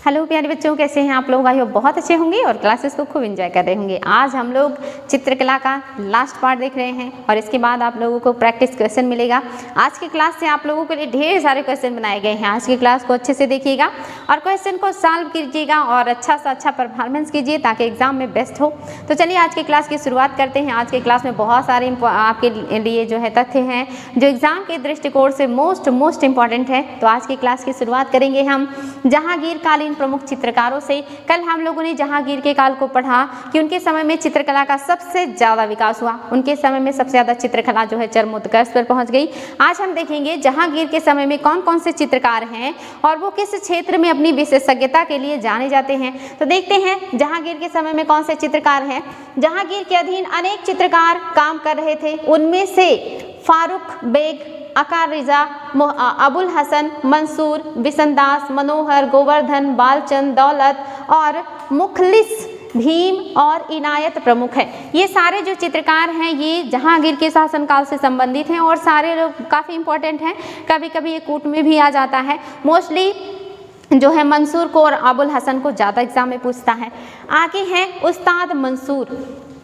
Hello प्यारे बच्चों, कैसे हैं आप लोग? आई होप बहुत अच्छे होंगे और क्लासेस को खूब एंजॉय कर रहे होंगे। आज हम लोग चित्रकला का लास्ट पार्ट देख रहे हैं और इसके बाद आप लोगों को प्रैक्टिस क्वेश्चन मिलेगा। आज की क्लास से आप लोगों के लिए ढेर सारे क्वेश्चन बनाए गए हैं। आज की क्लास को अच्छे से देखिएगा और क्वेश्चन को सॉल्व कीजिएगा और अच्छा से अच्छा परफॉर्मेंस कीजिए ताकि एग्जाम में बेस्ट हो। तो चलिए आज की क्लास की शुरुआत करते हैं। आज की क्लास में बहुत सारे आपके लिए जो है तथ्य हैं जो एग्जाम के दृष्टिकोण से मोस्ट इंपॉर्टेंट है। तो आज की क्लास की शुरुआत करेंगे हम जहांगीर कालीन प्रमुख चित्रकारों से। कल हम लोगों ने जहांगीर के काल को पढ़ा कि उनके समय में चित्रकला का सबसे ज्यादा विकास हुआ, उनके समय में सबसे ज्यादा चित्रकला जो है चरमोत्कर्ष पर पहुंच गई। आज हम देखेंगे जहांगीर के समय में कौन कौन से चित्रकार हैं और वो किस क्षेत्र में अपनी विशेषज्ञता के लिए जाने जाते हैं। तो देखते हैं जहांगीर के समय में कौन से चित्रकार हैं। जहांगीर के अधीन अनेक चित्रकार काम कर रहे थे। उनमें से फारूक बेग, अकार रिजा, अबुल हसन, मंसूर, बिसनदास, मनोहर, गोवर्धन, बालचंद, दौलत और मुखलिस, भीम और इनायत प्रमुख है। ये सारे जो चित्रकार हैं ये जहांगीर के शासनकाल से संबंधित हैं और सारे लोग काफ़ी इंपॉर्टेंट हैं। कभी कभी ये कूट में भी आ जाता है। मोस्टली जो है मंसूर को और अबुल हसन को ज़्यादा एग्जाम में पूछता है। आगे हैं उस्ताद मंसूर।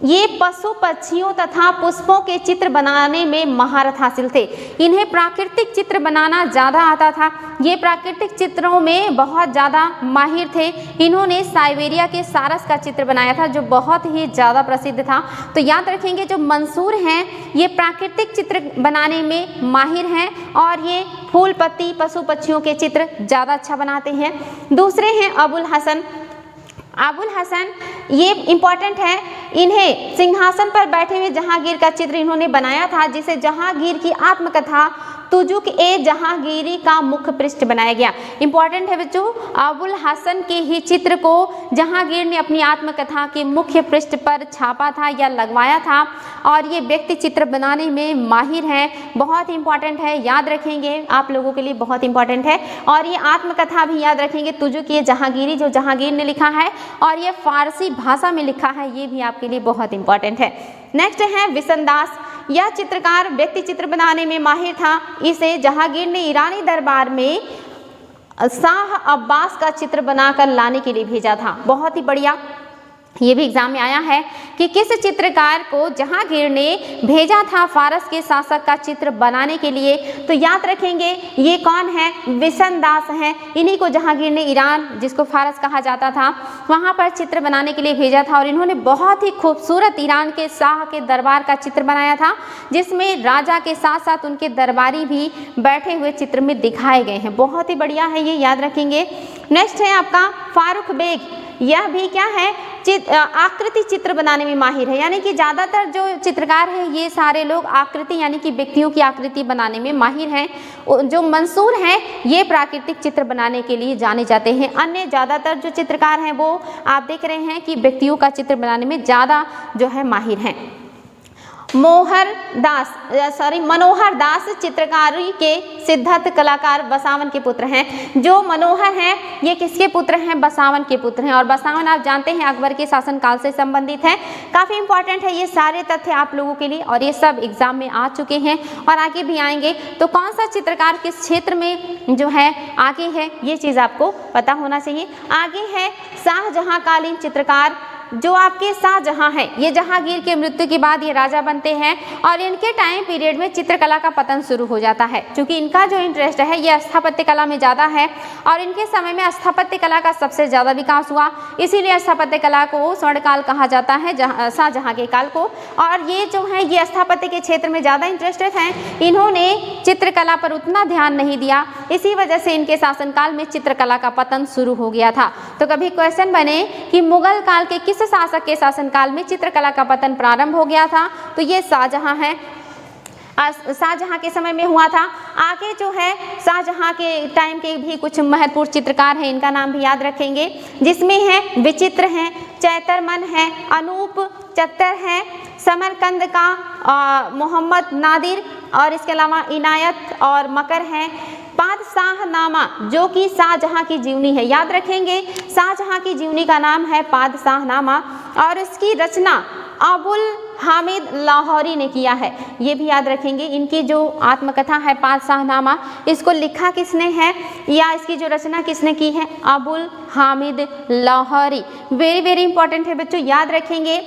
ये पशु पक्षियों तथा पुष्पों के चित्र बनाने में महारत हासिल थे। इन्हें प्राकृतिक चित्र बनाना ज़्यादा आता था। ये प्राकृतिक चित्रों में बहुत ज़्यादा माहिर थे। इन्होंने साइबेरिया के सारस का चित्र बनाया था जो बहुत ही ज़्यादा प्रसिद्ध था। तो याद रखेंगे जो मंसूर हैं ये प्राकृतिक चित्र बनाने में माहिर हैं और ये फूल पत्ती पशु पक्षियों के चित्र ज़्यादा अच्छा बनाते हैं। दूसरे हैं अबुल हसन। अबुल हसन ये इम्पॉर्टेंट है। इन्हें सिंहासन पर बैठे हुए जहांगीर का चित्र इन्होंने बनाया था जिसे जहांगीर की आत्मकथा तुजुक ए जहांगीरी का मुख्य पृष्ठ बनाया गया। इंपॉर्टेंट है बच्चों, अबुल हसन के ही चित्र को जहांगीर ने अपनी आत्मकथा के मुख्य पृष्ठ पर छापा था या लगवाया था और ये व्यक्ति चित्र बनाने में माहिर हैं। बहुत इंपॉर्टेंट है, याद रखेंगे, आप लोगों के लिए बहुत इंपॉर्टेंट है। और ये आत्मकथा भी याद रखेंगे, तुजुक ए जहांगीरी जो जहांगीर ने लिखा है और ये फारसी भाषा में लिखा है, ये भी आपके लिए बहुत इंपॉर्टेंट है। नेक्स्ट है बिसनदास। यह चित्रकार व्यक्ति चित्र बनाने में माहिर था। इसे जहांगीर ने ईरानी दरबार में शाह अब्बास का चित्र बनाकर लाने के लिए भेजा था। बहुत ही बढ़िया, ये भी एग्जाम में आया है कि किस चित्रकार को जहांगीर ने भेजा था फारस के शासक का चित्र बनाने के लिए। तो याद रखेंगे ये कौन है, बिसनदास हैं। इन्हीं को जहांगीर ने ईरान, जिसको फारस कहा जाता था, वहाँ पर चित्र बनाने के लिए भेजा था और इन्होंने बहुत ही खूबसूरत ईरान के शाह के दरबार का चित्र बनाया था जिसमें राजा के साथ साथ उनके दरबारी भी बैठे हुए चित्र में दिखाए गए हैं। बहुत ही बढ़िया है, ये याद रखेंगे। नेक्स्ट है आपका फारूक बेग। यह भी क्या है, आकृति चित्र बनाने में माहिर है। यानी कि ज़्यादातर जो चित्रकार हैं ये सारे लोग आकृति यानी कि व्यक्तियों की आकृति बनाने में माहिर हैं। जो मंसूर हैं ये प्राकृतिक चित्र बनाने के लिए जाने जाते हैं। अन्य ज़्यादातर जो चित्रकार हैं वो आप देख रहे हैं कि व्यक्तियों का चित्र बनाने में ज़्यादा जो है माहिर हैं। मनोहर दास चित्रकारी के सिद्धार्थ कलाकार बसावन के पुत्र हैं। जो मनोहर हैं ये किसके पुत्र हैं, बसावन के पुत्र हैं। और बसावन आप जानते हैं अकबर के शासनकाल से संबंधित है। काफ़ी इंपॉर्टेंट है ये सारे तथ्य आप लोगों के लिए और ये सब एग्जाम में आ चुके हैं और आगे भी आएंगे। तो कौन सा चित्रकार किस क्षेत्र में जो है आगे है ये चीज़ आपको पता होना चाहिए। आगे है शाहजहां कालीन चित्रकार। जो आपके शाहजहां हैं ये जहांगीर के मृत्यु के बाद ये राजा बनते हैं और इनके टाइम पीरियड में चित्रकला का पतन शुरू हो जाता है क्योंकि इनका जो इंटरेस्ट है ये स्थापत्य कला में ज़्यादा है और इनके समय में स्थापत्य कला का सबसे ज़्यादा विकास हुआ। इसीलिए स्थापत्य कला को स्वर्णकाल कहा जाता है, शाहजहां के काल को। और ये जो है ये स्थापत्य के क्षेत्र में ज़्यादा इंटरेस्टेड हैं। इन्होंने चित्रकला पर उतना ध्यान नहीं दिया, इसी वजह से इनके शासनकाल में चित्रकला का पतन शुरू हो गया था। तो कभी क्वेश्चन बने कि मुगल काल के किस शासक के शासनकाल में चित्रकला का पतन प्रारंभ हो गया था, तो ये शाहजहां है, शाहजहां के समय में हुआ था। आगे जो है शाहजहां के टाइम के भी कुछ महत्वपूर्ण चित्रकार हैं, इनका नाम भी याद रखेंगे, जिसमें है विचित्र हैं, चैतरमन है, अनूप चत्तर है, समरकंद का मोहम्मद नादिर और इसके अलावा इनायत और मकर हैं। पादशाहनामा जो कि शाहजहां की जीवनी है, याद रखेंगे शाहजहां की जीवनी का नाम है पादशाहनामा और इसकी रचना अबुल हामिद लाहौरी ने किया है। ये भी याद रखेंगे। इनकी जो आत्मकथा है पातशाहनामा, इसको लिखा किसने है या इसकी जो रचना किसने की है? Abul Hamid Lahori. Very very important है बच्चों, याद रखेंगे।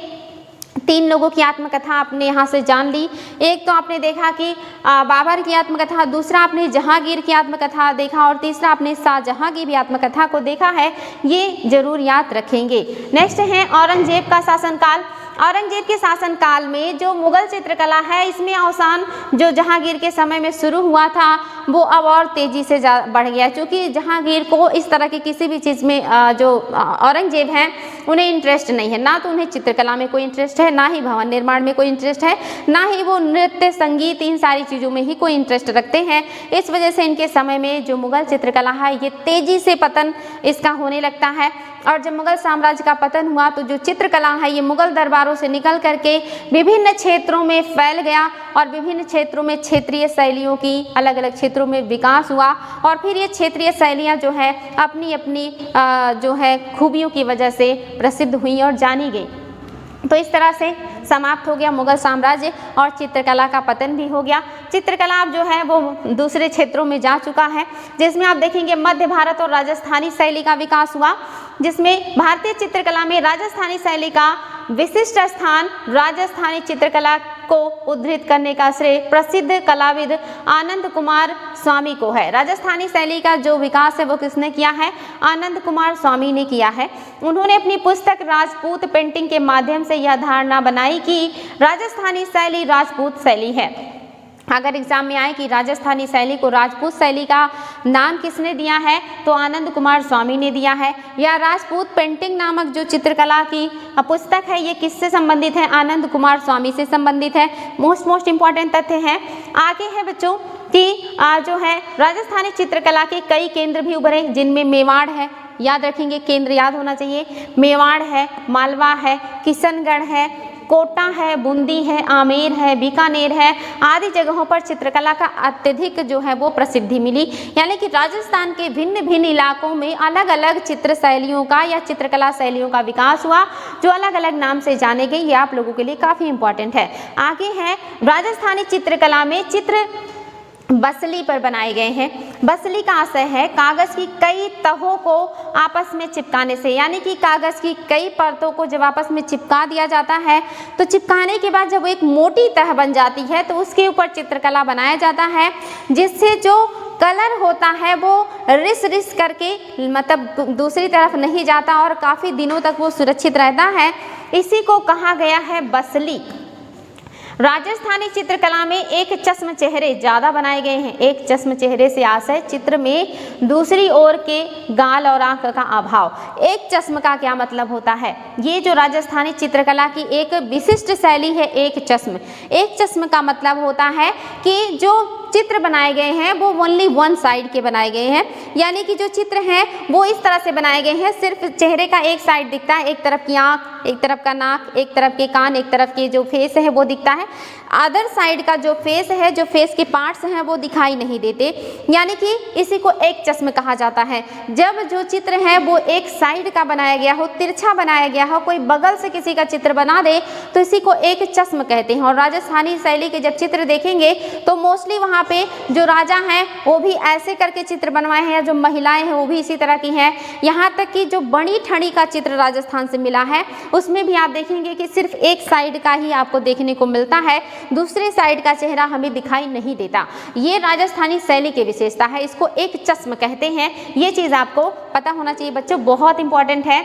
3 लोगों की आत्मकथा आपने यहाँ से जान ली। एक तो आपने देखा कि बाबर की आत्मकथा, दूसरा आपने जहांगीर की आत्मकथा देखा और तीसरा आपने शाहजहां की भी आत्मकथा को देखा है। ये जरूर याद रखेंगे। नेक्स्ट है औरंगजेब का शासनकाल। औरंगजेब के शासनकाल में जो मुगल चित्रकला है, इसमें अवसान जो जहांगीर के समय में शुरू हुआ था वो अब और तेज़ी से बढ़ गया, क्योंकि जहांगीर को इस तरह की किसी भी चीज़ में जो औरंगजेब हैं उन्हें इंटरेस्ट नहीं है। ना तो उन्हें चित्रकला में कोई इंटरेस्ट है, ना ही भवन निर्माण में कोई इंटरेस्ट है, ना ही वो नृत्य संगीत इन सारी चीज़ों में ही कोई इंटरेस्ट रखते हैं। इस वजह से इनके समय में जो मुगल चित्रकला है ये तेज़ी से पतन इसका होने लगता है। और जब मुगल साम्राज्य का पतन हुआ तो जो चित्रकला है ये मुगल दरबारों से निकल करके विभिन्न क्षेत्रों में फैल गया और विभिन्न क्षेत्रों में क्षेत्रीय शैलियों की अलग अलग क्षेत्रों में विकास हुआ और फिर ये क्षेत्रीय शैलियाँ जो है अपनी अपनी जो है खूबियों की वजह से प्रसिद्ध हुई और जानी गई। तो इस तरह से समाप्त हो गया मुगल साम्राज्य और चित्रकला का पतन भी हो गया। चित्रकला अब जो है वो दूसरे क्षेत्रों में जा चुका है, जिसमें आप देखेंगे मध्य भारत और राजस्थानी शैली का विकास हुआ, जिसमें भारतीय चित्रकला में राजस्थानी शैली का विशिष्ट स्थान राजस्थानी चित्रकला को उद्धृत करने का श्रेय प्रसिद्ध कलाविद आनंद कुमार स्वामी को है। राजस्थानी शैली का जो विकास है वो किसने किया है? आनंद कुमार स्वामी ने किया है। उन्होंने अपनी पुस्तक राजपूत पेंटिंग के माध्यम से यह धारणा बनाई कि राजस्थानी शैली राजपूत शैली है। अगर एग्जाम में आए कि राजस्थानी शैली को राजपूत शैली का नाम किसने दिया है, तो आनंद कुमार स्वामी ने दिया है। या राजपूत पेंटिंग नामक जो चित्रकला की पुस्तक है ये किससे संबंधित है? आनंद कुमार स्वामी से संबंधित है। मोस्ट इंपॉर्टेंट तथ्य है। आगे है बच्चों कि जो है राजस्थानी चित्रकला के कई केंद्र भी उभरे, जिनमें मेवाड़ है, याद रखेंगे केंद्र याद होना चाहिए। मेवाड़ है, मालवा है, किशनगढ़ है, कोटा है, बूंदी है, आमेर है, बीकानेर है, आदि जगहों पर चित्रकला का अत्यधिक जो है वो प्रसिद्धि मिली। यानी कि राजस्थान के भिन्न भिन्न इलाकों में अलग अलग चित्र शैलियों का या चित्रकला शैलियों का विकास हुआ, जो अलग अलग नाम से जाने गई। ये आप लोगों के लिए काफ़ी इंपॉर्टेंट है। आगे है राजस्थानी चित्रकला में चित्र बसली पर बनाए गए हैं। बसली का आशय है कागज़ की कई तहों को आपस में चिपकाने से, यानी कि कागज़ की कई परतों को जब आपस में चिपका दिया जाता है तो चिपकाने के बाद जब वो एक मोटी तह बन जाती है तो उसके ऊपर चित्रकला बनाया जाता है, जिससे जो कलर होता है वो रिस करके मतलब दूसरी तरफ नहीं जाता और काफ़ी दिनों तक वो सुरक्षित रहता है। इसी को कहा गया है बसली। राजस्थानी चित्रकला में एक चश्म चेहरे ज़्यादा बनाए गए हैं। एक चश्म चेहरे से आशय चित्र में दूसरी ओर के गाल और आंख का अभाव। एक चश्म का क्या मतलब होता है? ये जो राजस्थानी चित्रकला की एक विशिष्ट शैली है एक चश्म। एक चश्म का मतलब होता है कि जो चित्र बनाए गए हैं वो ओनली वन साइड के बनाए गए हैं, यानी कि जो चित्र हैं वो इस तरह से बनाए गए हैं, सिर्फ चेहरे का एक साइड दिखता है, एक तरफ की आंख, एक तरफ का नाक, एक तरफ के कान, एक तरफ के जो फेस है वो दिखता है। अदर साइड का जो फेस है, जो फेस के पार्ट्स हैं वो दिखाई नहीं देते, यानी कि इसी को एक चश्म कहा जाता है। जब जो चित्र है वो एक साइड का बनाया गया हो, तिरछा बनाया गया हो, कोई बगल से किसी का चित्र बना दे तो इसी को एक चश्म कहते हैं। और राजस्थानी शैली के जब चित्र देखेंगे तो मोस्टली वहाँ पे जो राजा हैं वो भी ऐसे करके चित्र बनवाए हैं, या जो महिलाएं हैं वो भी इसी तरह की हैं। यहाँ तक कि जो बड़ी ठणी का चित्र राजस्थान से मिला है उसमें भी आप देखेंगे कि सिर्फ एक साइड का ही आपको देखने को मिलता है, दूसरे साइड का चेहरा हमें दिखाई नहीं देता। ये राजस्थानी शैली की विशेषता है, इसको एक चश्म कहते हैं। ये चीज़ आपको पता होना चाहिए बच्चों, बहुत इंपॉर्टेंट है।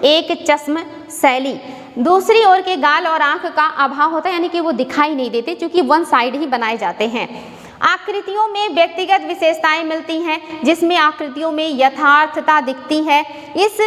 एक चश्म शैली, दूसरी ओर के गाल और आंख का अभाव होता है, यानी कि वो दिखाई नहीं देते क्योंकि वन साइड ही बनाए जाते हैं। आकृतियों में व्यक्तिगत विशेषताएं मिलती हैं, जिसमें आकृतियों में यथार्थता दिखती है। इस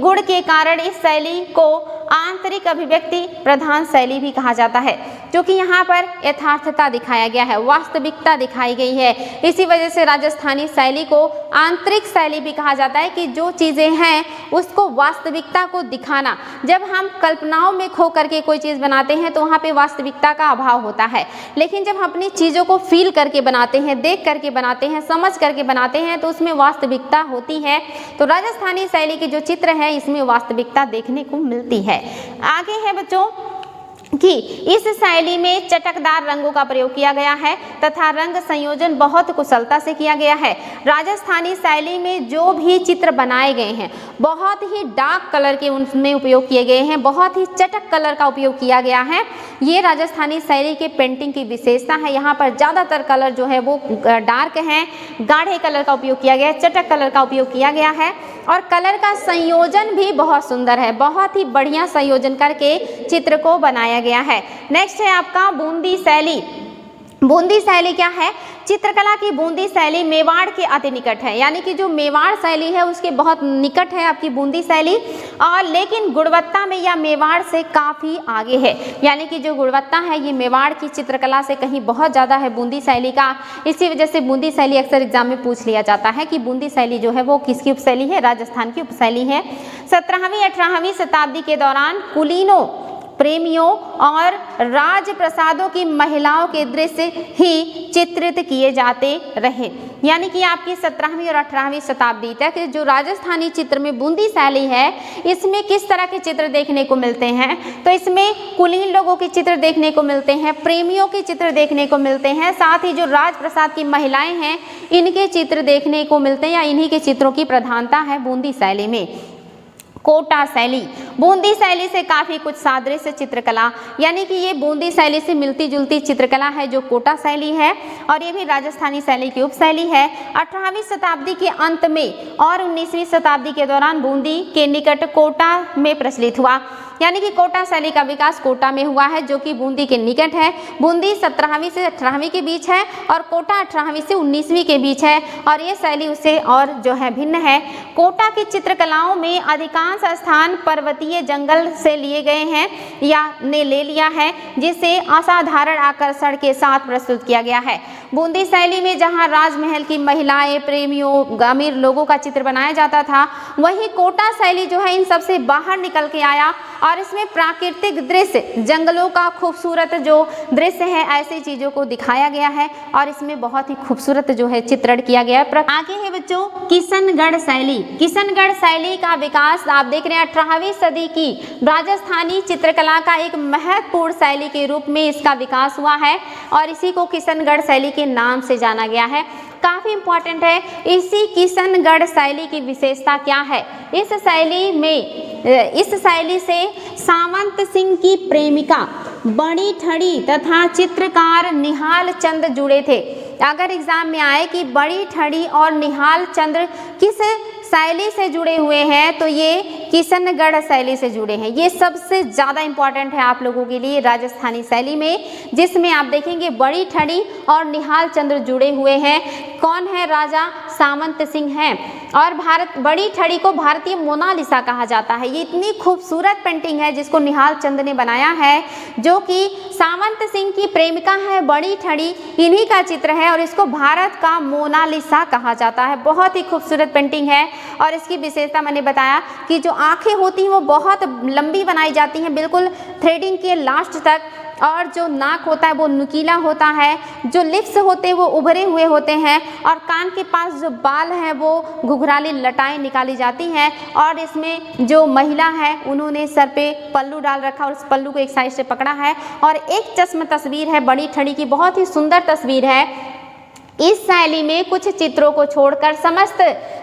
गुण के कारण इस शैली को आंतरिक अभिव्यक्ति प्रधान शैली भी कहा जाता है। जो कि यहाँ पर यथार्थता दिखाया गया है, वास्तविकता दिखाई गई है। इसी वजह से राजस्थानी शैली को आंतरिक शैली भी कहा जाता है, कि जो चीज़ें हैं उसको वास्तविकता को दिखाना। जब हम कल्पनाओं में खो करके कोई चीज़ बनाते हैं तो वहाँ पे वास्तविकता का अभाव होता है, लेकिन जब हम अपनी चीज़ों को फील करके बनाते हैं, देख करके बनाते हैं, समझ करके बनाते हैं तो उसमें वास्तविकता होती है। तो राजस्थानी शैली के जो चित्र है इसमें वास्तविकता देखने को मिलती है। आगे है बच्चों कि इस शैली में चटकदार रंगों का प्रयोग किया गया है तथा रंग संयोजन बहुत कुशलता से किया गया है। राजस्थानी शैली में जो भी चित्र बनाए गए हैं बहुत ही डार्क कलर के उनमें उपयोग किए गए हैं, बहुत ही चटक कलर का उपयोग किया गया है। ये राजस्थानी शैली के पेंटिंग की विशेषता है। यहाँ पर ज़्यादातर कलर जो है वो डार्क हैं, गाढ़े कलर का उपयोग किया गया है, चटक कलर का उपयोग किया गया है और कलर का संयोजन भी बहुत सुंदर है, बहुत ही बढ़िया संयोजन करके चित्र को बनाया गया है। नेक्स्ट है आपका बूंदी शैली। बूंदी शैली क्या है? चित्रकला की बूंदी शैली मेवाड़ के अति निकट है, यानी कि जो मेवाड़ शैली है उसके बहुत निकट है आपकी बूंदी शैली, और लेकिन गुणवत्ता में यह मेवाड़ से काफ़ी आगे है। यानी कि जो गुणवत्ता है ये मेवाड़ की चित्रकला से कहीं बहुत ज़्यादा है बूंदी शैली का। इसी वजह से बूंदी शैली अक्सर एग्जाम में पूछ लिया जाता है कि बूंदी शैली जो है वो किसकी उपशैली है? राजस्थान की उपशैली है। 17वीं 18वीं शताब्दी के दौरान कुलीनों, प्रेमियों और राजप्रसादों की महिलाओं के दृश्य ही चित्रित किए जाते रहे। यानी कि आपकी 17वीं और 18वीं शताब्दी तक जो राजस्थानी चित्र में बूंदी शैली है इसमें किस तरह के चित्र देखने को मिलते हैं? तो इसमें कुलीन लोगों के चित्र देखने को मिलते हैं, प्रेमियों के चित्र देखने को मिलते हैं, साथ ही जो राजप्रसाद की महिलाएं हैं इनके चित्र देखने को मिलते हैं, या इन्हीं के चित्रों की प्रधानता है बूंदी शैली में। कोटा शैली, बूंदी शैली से काफ़ी कुछ सादृश्य चित्रकला, यानी कि ये बूंदी शैली से मिलती जुलती चित्रकला है जो कोटा शैली है, और ये भी राजस्थानी शैली की उपशैली है। 18वीं शताब्दी के अंत में और 19वीं शताब्दी के दौरान बूंदी के निकट कोटा में प्रचलित हुआ। यानी कि कोटा शैली का विकास कोटा में हुआ है जो कि बूंदी के निकट है। बूंदी 17वीं से 18वीं के बीच है और कोटा 18वीं से 19वीं के बीच है, और ये शैली उससे और जो है भिन्न है। कोटा की चित्रकलाओं में अधिकांश स्थान पर्वतीय जंगल से लिए गए हैं या ने ले लिया है, जिसे असाधारण आकर्षण के साथ प्रस्तुत किया गया है। बूंदी शैली में जहां राजमहल की महिलाएं, प्रेमियों, अमीर लोगों का चित्र बनाया जाता था, वहीं कोटा शैली जो है इन सबसे बाहर निकल के आया और इसमें प्राकृतिक दृश्य, जंगलों का खूबसूरत जो दृश्य है ऐसी चीज़ों को दिखाया गया है और इसमें बहुत ही खूबसूरत जो है चित्रण किया गया है। आगे है बच्चों किशनगढ़ शैली। किशनगढ़ शैली का विकास आप देख रहे हैं 18वीं सदी की राजस्थानी चित्रकला का एक महत्वपूर्ण शैली के रूप में इसका विकास हुआ है और इसी को किशनगढ़ शैली के नाम से जाना गया है। काफ़ी इंपॉर्टेंट है। इसी किशनगढ़ शैली की विशेषता क्या है? इस शैली से सामंत सिंह की प्रेमिका बड़ी ठड़ी तथा चित्रकार निहाल चंद जुड़े थे। अगर एग्जाम में आए कि बड़ी ठड़ी और निहाल चंद्र किस शैली से जुड़े हुए हैं, तो ये किशनगढ़ शैली से जुड़े हैं। ये सबसे ज़्यादा इंपॉर्टेंट है आप लोगों के लिए राजस्थानी शैली में, जिसमें आप देखेंगे बड़ी ठड़ी और निहाल चंद्र जुड़े हुए हैं। कौन है? राजा सामंत सिंह हैं। और बड़ी ठड़ी को भारतीय मोनालिसा कहा जाता है। ये इतनी खूबसूरत पेंटिंग है जिसको निहाल चंद ने बनाया है, जो कि सामंत सिंह की प्रेमिका है बड़ी ठड़ी, इन्हीं का चित्र है और इसको भारत का मोनालिसा कहा जाता है। बहुत ही खूबसूरत पेंटिंग है और इसकी विशेषता मैंने बताया कि जो आंखें होती हैं वो बहुत लंबी बनाई जाती हैं, बिल्कुल थ्रेडिंग के लास्ट तक, और जो नाक होता है वो नुकीला होता है, जो लिप्स होते हैं वो उभरे हुए होते हैं, और कान के पास जो बाल हैं वो घुघराली लटाएं निकाली जाती हैं। और इसमें जो महिला है उन्होंने सर पे पल्लू डाल रखा और उस पल्लू को एक साइड से पकड़ा है, और एक चश्म तस्वीर है बड़ी ठड़ी की, बहुत ही सुंदर तस्वीर है। इस शैली में कुछ चित्रों को छोड़कर समस्त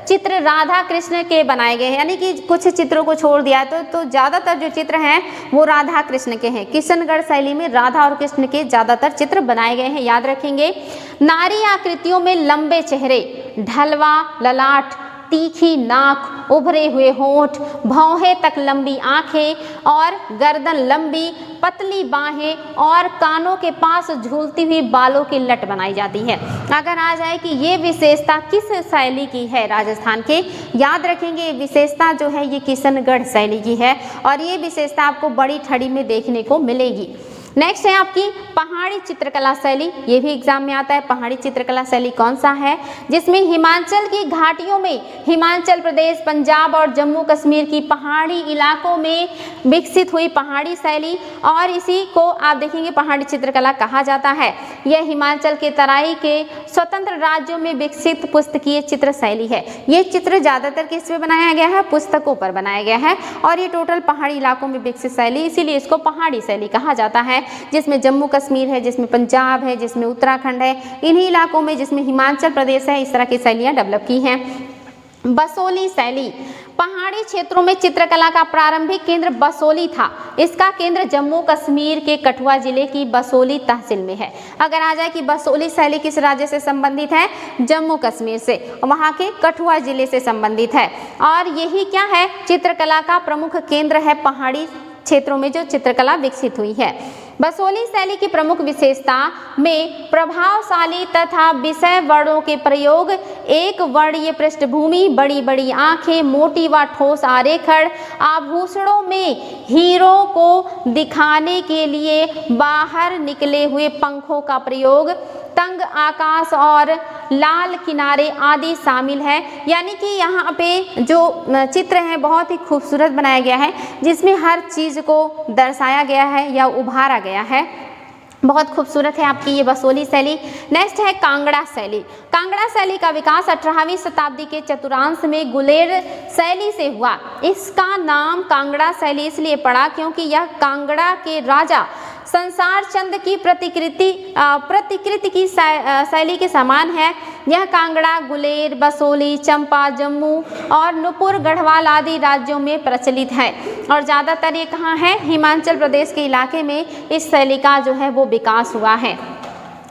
चित्र राधा कृष्ण के बनाए गए हैं, यानी कि कुछ चित्रों को छोड़ दिया है तो ज़्यादातर जो चित्र हैं वो राधा कृष्ण के हैं। किशनगढ़ शैली में राधा और कृष्ण के ज़्यादातर चित्र बनाए गए हैं, याद रखेंगे। नारी आकृतियों में लंबे चेहरे, ढलवा ललाट, तीखी नाक, उभरे हुए होंठ, भौहें तक लंबी आंखें और गर्दन लंबी, पतली बाहें और कानों के पास झूलती हुई बालों की लट बनाई जाती है। अगर आ जाए कि ये विशेषता किस शैली की है राजस्थान के, याद रखेंगे विशेषता जो है ये किशनगढ़ शैली की है और ये विशेषता आपको बड़ी ठड़ी में देखने को मिलेगी। नेक्स्ट है आपकी पहाड़ी चित्रकला शैली। ये भी एग्जाम में आता है। पहाड़ी चित्रकला शैली कौन सा है? जिसमें हिमाचल की घाटियों में, हिमाचल प्रदेश, पंजाब और जम्मू कश्मीर की पहाड़ी इलाकों में विकसित हुई पहाड़ी शैली, और इसी को आप देखेंगे पहाड़ी चित्रकला कहा जाता है। यह हिमाचल के तराई के स्वतंत्र राज्यों में विकसित पुस्तकीय चित्र शैली है। ये चित्र ज़्यादातर किस पे बनाया गया है? पुस्तकों पर बनाया गया है, और ये टोटल पहाड़ी इलाकों में विकसित शैली, इसीलिए इसको पहाड़ी शैली कहा जाता है। जिसमें जम्मू कश्मीर है, जिसमें पंजाब है, जिसमें उत्तराखंड है, इन्हीं इलाकों में, जिसमें हिमाचल प्रदेश है, इस तरह की शैलियाँ डेवलप की हैं। बसोली शैली, पहाड़ी क्षेत्रों में चित्रकला का प्रारंभिक केंद्र बसोली था। इसका केंद्र जम्मू कश्मीर के कठुआ जिले की बसोली तहसील में है। अगर आ जाए कि बसोली शैली किस राज्य से संबंधित है? जम्मू कश्मीर से, वहाँ के कठुआ जिले से संबंधित है। और यही क्या है? चित्रकला का प्रमुख केंद्र है पहाड़ी क्षेत्रों में जो चित्रकला विकसित हुई है। बसोली शैली की प्रमुख विशेषता में प्रभावशाली तथा विषय वर्णों के प्रयोग, एक वर्णीय पृष्ठभूमि, बड़ी बड़ी आंखें, मोटी व ठोस आरेखण, आभूषणों में हीरों को दिखाने के लिए बाहर निकले हुए पंखों का प्रयोग, तंग आकाश और लाल किनारे आदि शामिल है। यानी कि यहाँ पे जो चित्र है बहुत ही खूबसूरत बनाया गया है, जिसमें हर चीज़ को दर्शाया गया है या उभारा गया है। बहुत खूबसूरत है आपकी ये बसोली शैली। नेक्स्ट है कांगड़ा शैली। कांगड़ा शैली का विकास 18वीं शताब्दी के चतुर्थांश में गुलेर शैली से हुआ। इसका नाम कांगड़ा शैली इसलिए पड़ा क्योंकि यह कांगड़ा के राजा संसार चंद की प्रतिकृति की शैली के समान है। यह कांगड़ा, गुलेर, बसोली, चंपा, जम्मू और नुपुर, गढ़वाल आदि राज्यों में प्रचलित है, और ज़्यादातर ये कहाँ है? हिमाचल प्रदेश के इलाके में इस शैली का जो है वो विकास हुआ है।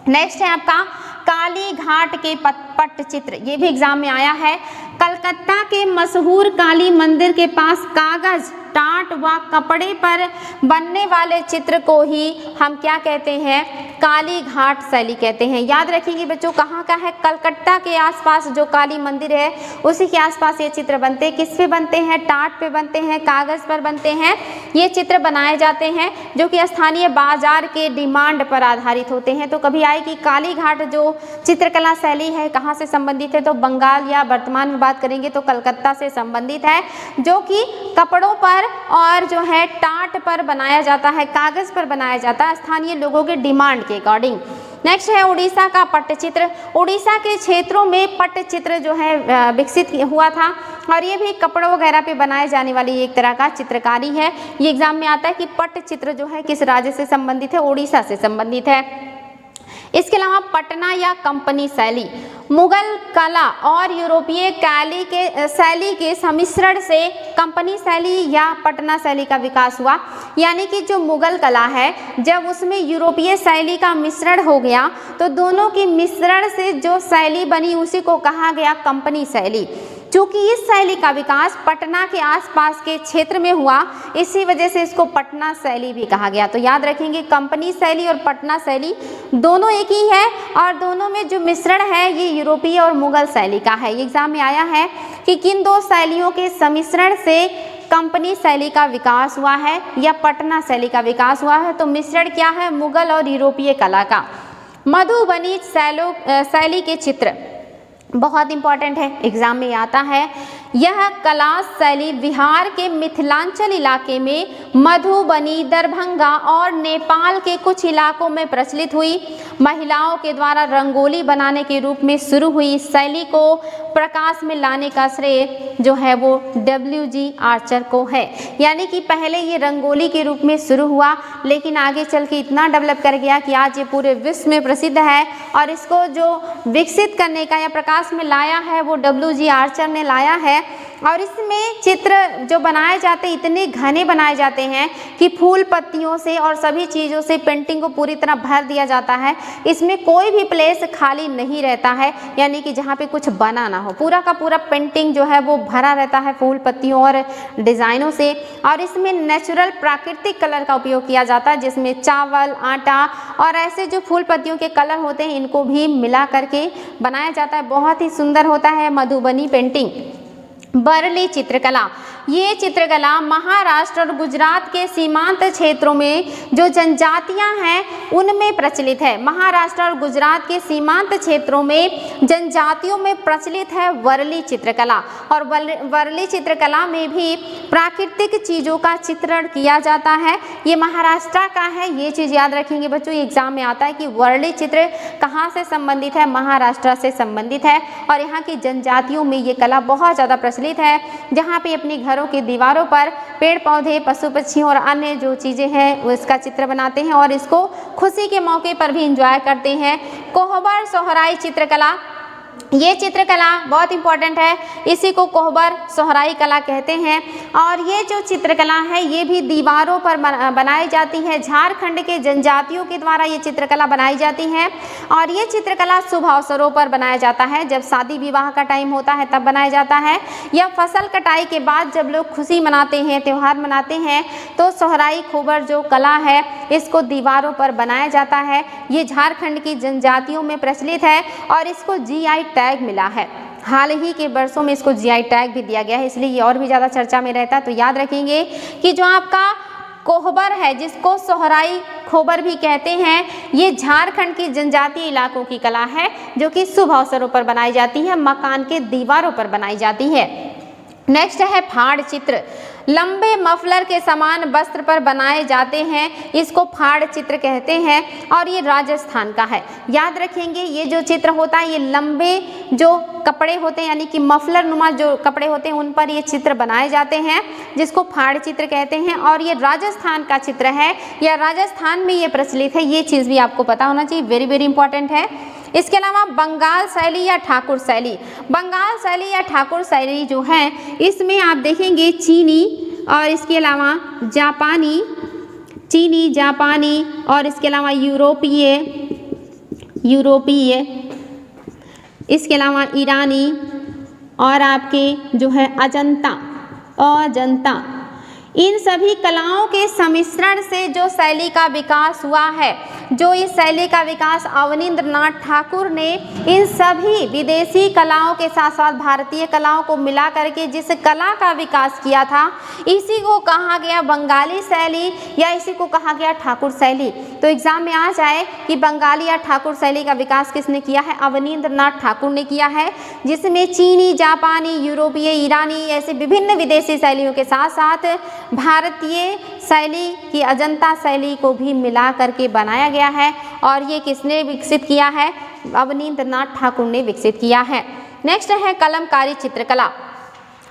नेक्स्ट है आपका काली घाट के पट्टचित्र। ये भी एग्जाम में आया है। कलकत्ता के मशहूर काली मंदिर के पास कागज, टाट व कपड़े पर बनने वाले चित्र को ही हम क्या कहते हैं? काली घाट शैली कहते हैं। याद रखेंगे बच्चों, कहाँ का है? कलकत्ता के आसपास जो काली मंदिर है उसी के आसपास ये चित्र बनते हैं। किस पे बनते हैं? टाट पे बनते हैं, कागज पर बनते हैं। ये चित्र बनाए जाते हैं जो कि स्थानीय बाजार के डिमांड पर आधारित होते हैं। तो कभी आए कि काली घाट जो चित्रकला शैली है कहाँ से संबंधित है? तो बंगाल, या वर्तमान में बात करेंगे तो कलकत्ता से संबंधित है, जो कि कपड़ों पर और जो है टाट पर बनाया जाता है, कागज पर बनाया जाता है स्थानीय लोगों के डिमांड के अकॉर्डिंग। नेक्स्ट है उड़ीसा का पट्टचित्र। उड़ीसा के क्षेत्रों में पट्टचित्र जो है विकसित हुआ था, और ये भी कपड़ों वगैरह पे बनाए जाने वाली एक तरह का चित्रकारी है। ये एग्जाम में आता है कि पट्टचित्र जो है किस राज्य से संबंधित है? उड़ीसा से संबंधित है। इसके अलावा पटना या कंपनी शैली, मुगल कला और यूरोपीय शैली के सम्मिश्रण से कंपनी शैली या पटना शैली का विकास हुआ। यानी कि जो मुगल कला है, जब उसमें यूरोपीय शैली का मिश्रण हो गया तो दोनों की मिश्रण से जो शैली बनी उसी को कहा गया कंपनी शैली। चूँकि इस शैली का विकास पटना के आसपास के क्षेत्र में हुआ, इसी वजह से इसको पटना शैली भी कहा गया। तो याद रखेंगे कंपनी शैली और पटना शैली दोनों एक ही है, और दोनों में जो मिश्रण है ये यूरोपीय और मुगल शैली का है। ये एग्जाम में आया है कि किन दो शैलियों के सम्मिश्रण से कंपनी शैली का विकास हुआ है या पटना शैली का विकास हुआ है? तो मिश्रण क्या है? मुगल और यूरोपीय कला का। मधुबनी शैली के चित्र बहुत इंपॉर्टेंट है, एग्जाम में आता है। यह कला शैली बिहार के मिथिलांचल इलाके में मधुबनी, दरभंगा और नेपाल के कुछ इलाकों में प्रचलित हुई। महिलाओं के द्वारा रंगोली बनाने के रूप में शुरू हुई इस शैली को प्रकाश में लाने का श्रेय जो है वो WG आर्चर को है। यानी कि पहले ये रंगोली के रूप में शुरू हुआ, लेकिन आगे चल के इतना डेवलप कर गया कि आज ये पूरे विश्व में प्रसिद्ध है, और इसको जो विकसित करने का या प्रकाश में लाया है वो WG आर्चर ने लाया है। और इसमें चित्र जो बनाए जाते हैं इतने घने बनाए जाते हैं कि फूल पत्तियों से और सभी चीज़ों से पेंटिंग को पूरी तरह भर दिया जाता है। इसमें कोई भी प्लेस खाली नहीं रहता है, यानी कि जहाँ पे कुछ बना ना हो, पूरा का पूरा पेंटिंग जो है वो भरा रहता है फूल पत्तियों और डिज़ाइनों से। और इसमें नेचुरल प्राकृतिक कलर का उपयोग किया जाता है, जिसमें चावल, आटा और ऐसे जो फूल पत्तियों के कलर होते हैं इनको भी मिला करके बनाया जाता है। बहुत ही सुंदर होता है मधुबनी पेंटिंग। बरली चित्रकला, ये चित्रकला महाराष्ट्र और गुजरात के सीमांत क्षेत्रों में जो जनजातियां हैं उनमें प्रचलित है। महाराष्ट्र और गुजरात के सीमांत क्षेत्रों में जनजातियों में प्रचलित है वर्ली चित्रकला। और वर्ली चित्रकला में भी प्राकृतिक चीज़ों का चित्रण किया जाता है। ये महाराष्ट्र का है, ये चीज़ याद रखेंगे बच्चों, एग्जाम में आता है कि वर्ली चित्र कहाँ से संबंधित है, महाराष्ट्र से संबंधित है। और यहाँ की जनजातियों में ये कला बहुत ज़्यादा प्रचलित है, जहाँ पे अपने घरों की दीवारों पर पेड़ पौधे, पशु पक्षी और अन्य जो चीज़ें हैं वो इसका चित्र बनाते हैं और इसको खुशी के मौके पर भी इंजॉय करते हैं। कोहबर सोहराई चित्रकला, ये चित्रकला बहुत इंपॉर्टेंट है, इसी को कोहबर सोहराई कला कहते हैं। और ये जो चित्रकला है ये भी दीवारों पर बनाई जाती है। झारखंड के जनजातियों के द्वारा ये चित्रकला बनाई जाती है। और ये चित्रकला शुभ अवसरों पर बनाया जाता है, जब शादी विवाह का टाइम होता है तब बनाया जाता है, या फसल कटाई के बाद जब लोग खुशी मनाते हैं, त्यौहार मनाते हैं, तो सोहराई कोहबर जो कला है इसको दीवारों पर बनाया जाता है। ये झारखंड की जनजातियों में प्रचलित है और इसको GI टैग मिला है। हाल ही के वर्षों में इसको GI टैग भी दिया गया है, इसलिए ये और भी ज़्यादा चर्चा में रहता है। तो याद रखेंगे कि जो आपका कोहबर है, जिसको सोहराई कोहबर भी कहते हैं, ये झारखंड की जनजातीय इलाकों की कला है जो कि शुभ अवसरों पर बनाई जाती है, मकान के दीवारों पर बनाई जाती है। नेक्स्ट है फाड़ चित्र। लंबे मफलर के समान वस्त्र पर बनाए जाते हैं, इसको फाड़ चित्र कहते हैं और ये राजस्थान का है। याद रखेंगे ये जो चित्र होता है ये लंबे जो कपड़े होते हैं यानी कि मफलर नुमा जो कपड़े होते हैं उन पर ये चित्र बनाए जाते हैं, जिसको फाड़ चित्र कहते हैं। और ये राजस्थान का चित्र है या राजस्थान में ये प्रचलित है, ये चीज़ भी आपको पता होना चाहिए, वेरी वेरी इंपॉर्टेंट है। इसके अलावा बंगाल शैली या ठाकुर शैली, बंगाल शैली या ठाकुर शैली जो है इसमें आप देखेंगे चीनी और इसके अलावा जापानी, चीनी, जापानी और इसके अलावा यूरोपीय, इसके अलावा ईरानी और आपके जो है अजंता, इन सभी कलाओं के सम्मिश्रण से जो शैली का विकास हुआ है, जो इस शैली का विकास अवनींद्रनाथ ठाकुर ने इन सभी विदेशी कलाओं के साथ साथ भारतीय कलाओं को मिला करके जिस कला का विकास किया था, इसी को कहा गया बंगाली शैली या इसी को कहा गया ठाकुर शैली। तो एग्जाम में आ जाए कि बंगाली या ठाकुर शैली का विकास किसने किया है, अवनींद्रनाथ ठाकुर ने किया है, जिसमें चीनी, जापानी, यूरोपीय, ईरानी ऐसे विभिन्न विदेशी शैलियों के साथ साथ भारतीय शैली की अजंता शैली को भी मिला करके बनाया गया है। और ये किसने विकसित किया है, अवनींद्रनाथ ठाकुर ने विकसित किया है। नेक्स्ट है कलमकारी चित्रकला।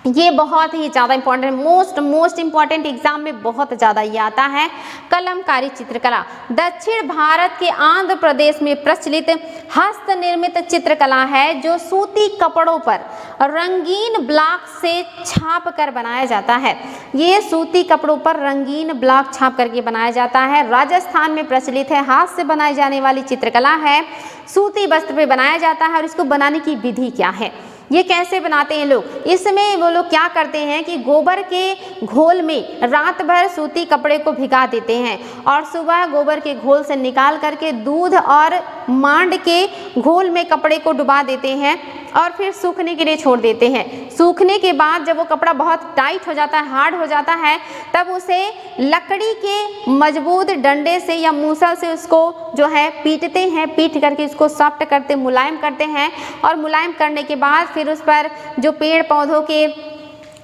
ये बहुत ही ज़्यादा इंपॉर्टेंट, मोस्ट इंपॉर्टेंट, एग्जाम में बहुत ज़्यादा ये आता है। कलमकारी चित्रकला दक्षिण भारत के आंध्र प्रदेश में प्रचलित हस्त निर्मित चित्रकला है, जो सूती कपड़ों पर रंगीन ब्लॉक से छाप कर बनाया जाता है। ये सूती कपड़ों पर रंगीन ब्लॉक छाप करके बनाया जाता है। राजस्थान में प्रचलित है, हाथ से बनाई जाने वाली चित्रकला है, सूती वस्त्र पे बनाया जाता है। और इसको बनाने की विधि क्या है, ये कैसे बनाते हैं लोग, इसमें वो लोग क्या करते हैं कि गोबर के घोल में रात भर सूती कपड़े को भिगा देते हैं और सुबह गोबर के घोल से निकाल करके दूध और मांड के घोल में कपड़े को डुबा देते हैं और फिर सूखने के लिए छोड़ देते हैं। सूखने के बाद जब वो कपड़ा बहुत टाइट हो जाता है, हार्ड हो जाता है, तब उसे लकड़ी के मजबूत डंडे से या मूसल से उसको जो है पीटते हैं, पीट करके उसको सॉफ्ट करते, मुलायम करते हैं। और मुलायम करने के बाद फिर उस पर जो पेड़ पौधों के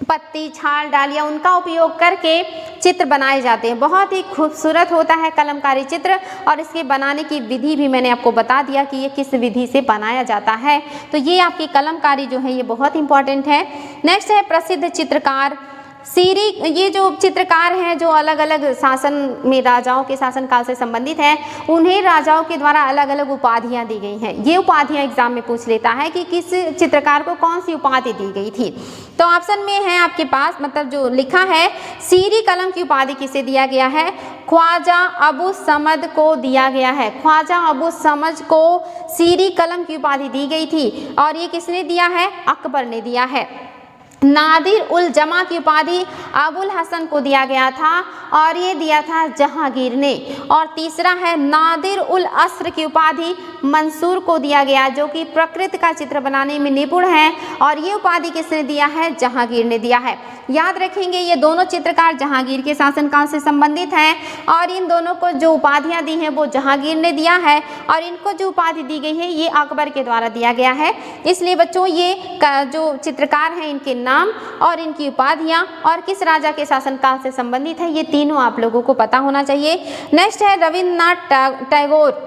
पत्ती, छाल, डालियाँ उनका उपयोग करके चित्र बनाए जाते हैं। बहुत ही खूबसूरत होता है कलमकारी चित्र और इसके बनाने की विधि भी मैंने आपको बता दिया कि ये किस विधि से बनाया जाता है। तो ये आपकी कलमकारी जो है ये बहुत इंपॉर्टेंट है। नेक्स्ट है प्रसिद्ध चित्रकार सीरी। ये जो चित्रकार हैं जो अलग अलग शासन में राजाओं के शासनकाल से संबंधित हैं, उन्हें राजाओं के द्वारा अलग अलग उपाधियां दी गई हैं। ये उपाधियां एग्जाम में पूछ लेता है कि किस चित्रकार को कौन सी उपाधि दी गई थी। तो ऑप्शन में है आपके पास, मतलब जो लिखा है, सीरी कलम की उपाधि किसे दिया गया है, ख्वाजा अबू समद को दिया गया है। ख्वाजा अबू समद को सीरी कलम की उपाधि दी गई थी और ये किसने दिया है, अकबर ने दिया है। नादिर उल जमा की उपाधि अबुल हसन को दिया गया था और ये दिया था जहांगीर ने। और तीसरा है नादिर उल अस्र की उपाधि मंसूर को दिया गया, जो कि प्रकृति का चित्र बनाने में निपुण है, और ये उपाधि किसने दिया है? जहांगीर ने दिया है। याद रखेंगे ये दोनों चित्रकार जहांगीर के शासनकाल से संबंधित हैं और इन दोनों को जो उपाधियां दी हैं वो जहांगीर ने दिया है, और इनको जो उपाधि दी गई है ये अकबर के द्वारा दिया गया है। इसलिए बच्चों ये जो चित्रकार हैं इनके नाम और इनकी उपाधियां और किस राजा के शासनकाल से संबंधित है, ये तीनों आप लोगों को पता होना चाहिए। नेक्स्ट है रविंद्रनाथ टैगोर,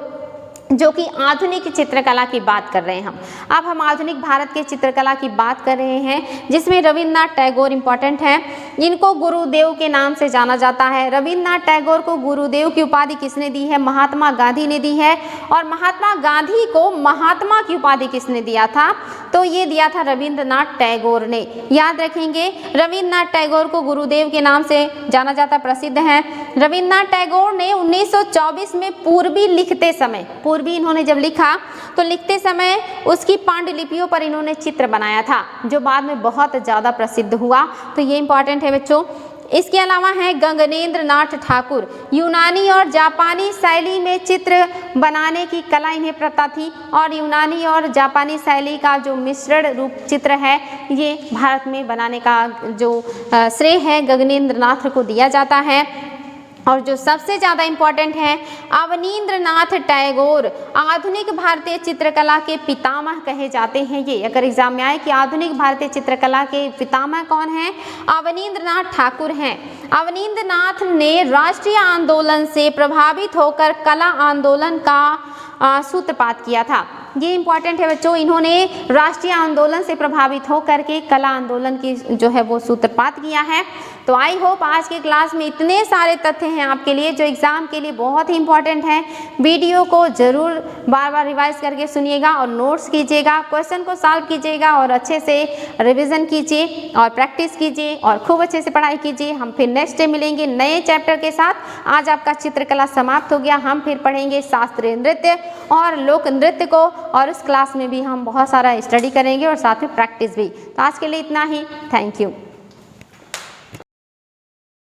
जो कि आधुनिक चित्रकला की बात कर रहे हैं हम। अब हम आधुनिक भारत के चित्रकला की बात कर रहे हैं, जिसमें रविंद्रनाथ टैगोर इम्पॉर्टेंट हैं। इनको गुरुदेव के नाम से जाना जाता है। रविंद्रनाथ टैगोर को गुरुदेव की उपाधि किसने दी है? महात्मा गांधी ने दी है। और महात्मा गांधी को महात्मा की उपाधि किसने दिया था? तो ये दिया था रविंद्रनाथ टैगोर ने। याद रखेंगे रविंद्रनाथ टैगोर को गुरुदेव के नाम से जाना जाता, प्रसिद्ध हैं। रविंद्रनाथ टैगोर ने 1924 में पूर्वी लिखते समय, पूर्वी इन्होंने जब लिखा तो लिखते समय उसकी पांडुलिपियों पर इन्होंने चित्र बनाया था, जो बाद में बहुत ज़्यादा प्रसिद्ध हुआ। तो ये इंपॉर्टेंट है बच्चों। इसके अलावा है गगनेंद्र नाथ ठाकुर, यूनानी और जापानी शैली में चित्र बनाने की कला इन्हें पता थी, और यूनानी और जापानी शैली का जो मिश्रण रूप चित्र है ये भारत में बनाने का जो श्रेय है गगनेंद्र नाथ को दिया जाता है। और जो सबसे ज़्यादा इम्पॉर्टेंट है अवनींद्रनाथ टैगोर, आधुनिक भारतीय चित्रकला के पितामह कहे जाते हैं। ये अगर एग्जाम में आए कि आधुनिक भारतीय चित्रकला के पितामह कौन हैं? अवनींद्रनाथ ठाकुर हैं। अवनींद्रनाथ ने राष्ट्रीय आंदोलन से प्रभावित होकर कला आंदोलन का सूत्रपात किया था। ये इंपॉर्टेंट है बच्चों। इन्होंने राष्ट्रीय आंदोलन से प्रभावित होकर के कला आंदोलन की जो है वो सूत्रपात किया है। तो आई होप आज की क्लास में इतने सारे तथ्य हैं आपके लिए जो एग्ज़ाम के लिए बहुत ही इंपॉर्टेंट हैं। वीडियो को ज़रूर बार बार रिवाइज करके सुनिएगा और नोट्स कीजिएगा, क्वेश्चन को सॉल्व कीजिएगा और अच्छे से रिवीजन कीजिए और प्रैक्टिस कीजिए और खूब अच्छे से पढ़ाई कीजिए। हम फिर नेक्स्ट डे मिलेंगे नए चैप्टर के साथ। आज आपका चित्रकला समाप्त हो गया। हम फिर पढ़ेंगे शास्त्रीय नृत्य और लोक नृत्य को, और इस क्लास में भी हम बहुत सारा स्टडी करेंगे और साथ में प्रैक्टिस भी। तो आज के लिए इतना ही। Thank you.